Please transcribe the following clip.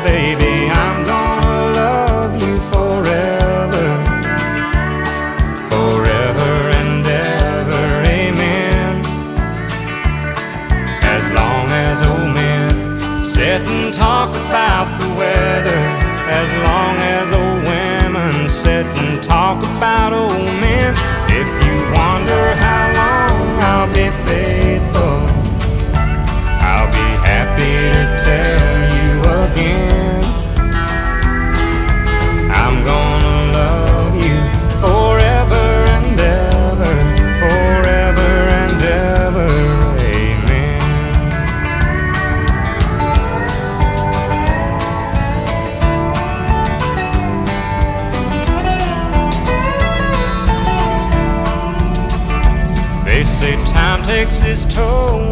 baby, I'm gonna love you forever, forever and ever, amen. As long as old men sit and talk about the weather, as long as old women sit and talk about old men. If you wonder how long I'll be faithful, I'll be happy to tell you again. I'm gonna love you forever and ever, forever and ever, amen. They say time takes its toll